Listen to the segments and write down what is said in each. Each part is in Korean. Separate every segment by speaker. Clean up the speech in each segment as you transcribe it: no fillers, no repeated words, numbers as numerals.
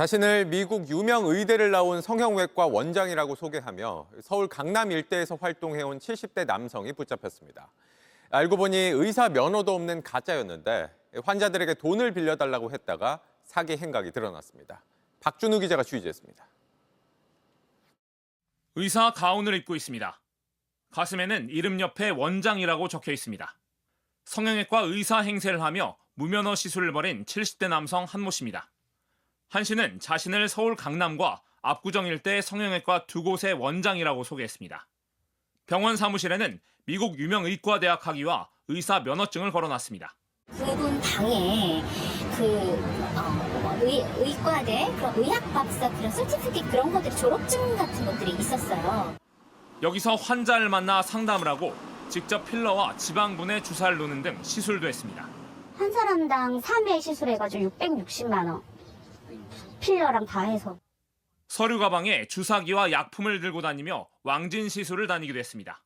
Speaker 1: 자신을 미국 유명 의대를 나온 성형외과 원장이라고 소개하며 서울 강남 일대에서 활동해온 70대 남성이 붙잡혔습니다. 알고 보니 의사 면허도 없는 가짜였는데 환자들에게 돈을 빌려달라고 했다가 사기 행각이 드러났습니다. 박준우 기자가 취재했습니다.
Speaker 2: 의사 가운을 입고 있습니다. 가슴에는 이름 옆에 원장이라고 적혀 있습니다. 성형외과 의사 행세를 하며 무면허 시술을 벌인 70대 남성 한모 씨입니다. 한 씨는 자신을 서울 강남과 압구정 일대 성형외과 두 곳의 원장이라고 소개했습니다. 병원 사무실에는 미국 유명 의과대학 학위와 의사 면허증을 걸어놨습니다.
Speaker 3: 그분 방에 의과대 그런 의학박사 그런 서티피켓 그런 것들이 졸업증 같은 것들이 있었어요.
Speaker 2: 여기서 환자를 만나 상담을 하고 직접 필러와 지방분해 주사를 놓는 등 시술도 했습니다.
Speaker 3: 한 사람당 3회 시술해가지고 660만 원. 필러랑 다 해서.
Speaker 2: 서류 가방에 주사기와 약품을 들고 다니며 왕진 시술을 다니기도 했습니다.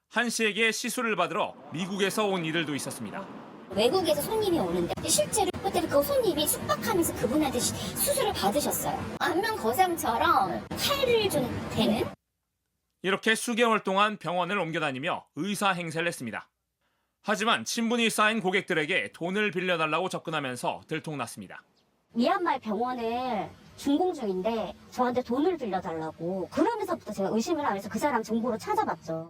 Speaker 2: 한 씨에게 시술을 받으러 미국에서 온 이들도 있었습니다.
Speaker 3: 외국에서 손님이 오는데 실제로 그때 그 손님이 숙박하면서 그분한테 수술을 받으셨어요. 안면 거상처럼 칼을 좀 대는?
Speaker 2: 이렇게 수개월 동안 병원을 옮겨다니며 의사 행세를 했습니다. 하지만 친분이 쌓인 고객들에게 돈을 빌려달라고 접근하면서 들통났습니다.
Speaker 3: 미얀마 병원을 준공 중인데 저한테 돈을 빌려달라고 그러면서부터 제가 의심을 하면서 그 사람 정보를 찾아봤죠.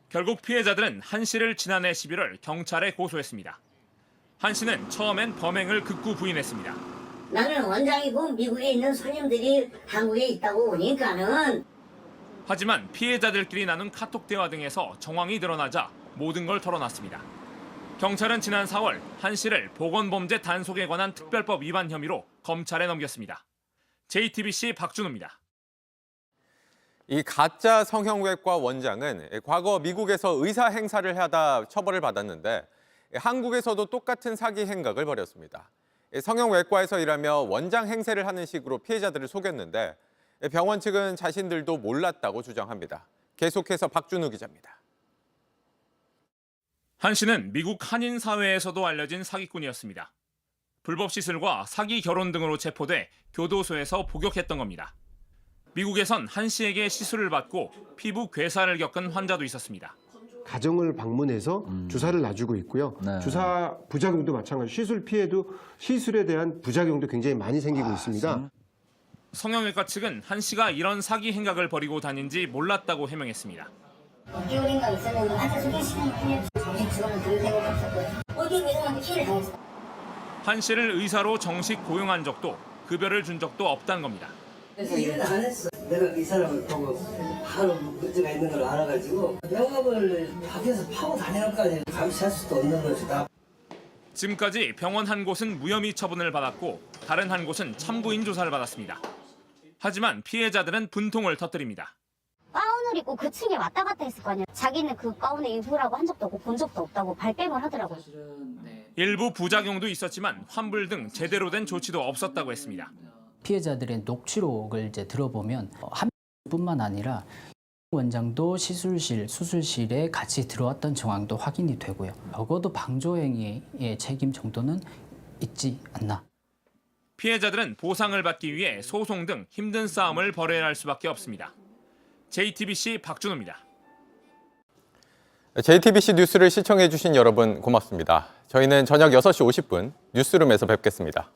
Speaker 2: 결국 피해자들은 한 씨를 지난해 11월 경찰에 고소했습니다. 한 씨는 처음엔 범행을 극구 부인했습니다.
Speaker 4: 나는 원장이고 미국에 있는 손님들이 한국에 있다고 오니까는.
Speaker 2: 하지만 피해자들끼리 나눈 카톡 대화 등에서 정황이 드러나자 모든 걸 털어놨습니다. 경찰은 지난 4월 한 씨를 보건범죄 단속에 관한 특별법 위반 혐의로 검찰에 넘겼습니다. JTBC 박준우입니다.
Speaker 1: 이 가짜 성형외과 원장은 과거 미국에서 의사 행사를 하다 처벌을 받았는데 한국에서도 똑같은 사기 행각을 벌였습니다. 성형외과에서 일하며 원장 행세를 하는 식으로 피해자들을 속였는데 병원 측은 자신들도 몰랐다고 주장합니다. 계속해서 박준우 기자입니다.
Speaker 2: 한 씨는 미국 한인 사회에서도 알려진 사기꾼이었습니다. 불법 시술과 사기 결혼 등으로 체포돼 교도소에서 복역했던 겁니다. 미국에선 한 씨에게 시술을 받고 피부 괴사를 겪은 환자도 있었습니다.
Speaker 5: 가정을 방문해서 주사를 놔주고 있고요.
Speaker 6: 네.
Speaker 5: 주사 부작용도 마찬가지. 시술 피해도 시술에 대한 부작용도 굉장히 많이 생기고 있습니다.
Speaker 2: 성형외과 측은 한 씨가 이런 사기 행각을 벌이고 다닌지 몰랐다고 해명했습니다.
Speaker 3: 6개월인가 있었는데 환자 소개시키는 편에 정식 지원을 드릴 생각이 없었고요. 어디 의사한테 피해를 당했어요.
Speaker 2: 한 씨를 의사로 정식 고용한 적도 급여를 준 적도 없다는 겁니다.
Speaker 7: 일은 안 했어. 내가 이 사람을 보고 바로 문제가 있는 걸 알아가지고 병원을 밖에서 파고 다니는까지 감시할 수도 없는 거지.
Speaker 2: 지금까지 병원 한 곳은 무혐의 처분을 받았고 다른 한 곳은 참고인 조사를 받았습니다. 하지만 피해자들은 분통을 터뜨립니다.
Speaker 3: 가운을 입고 그 층에 왔다 갔다 했을 거 아니에요. 자기는 그 가운에 입으라고 한 적도 없고 본 적도 없다고 발뺌을 하더라고요.
Speaker 2: 일부 부작용도 있었지만 환불 등 제대로 된 조치도 없었다고 했습니다.
Speaker 6: 피해자들의 녹취록을 들어보면 한 뿐만 아니라 원장도 수술실에 같이 들어왔던 정황도 확인이 되고요. 적어도 방조행위의 책임 정도는 있지 않나.
Speaker 2: 피해자들은 보상을 받기 위해 소송 등 힘든 싸움을 벌여야 할 수밖에 없습니다. JTBC 박준호입니다.
Speaker 1: JTBC 뉴스를 시청해 주신 여러분 고맙습니다. 저희는 저녁 6시 50분 뉴스룸에서 뵙겠습니다.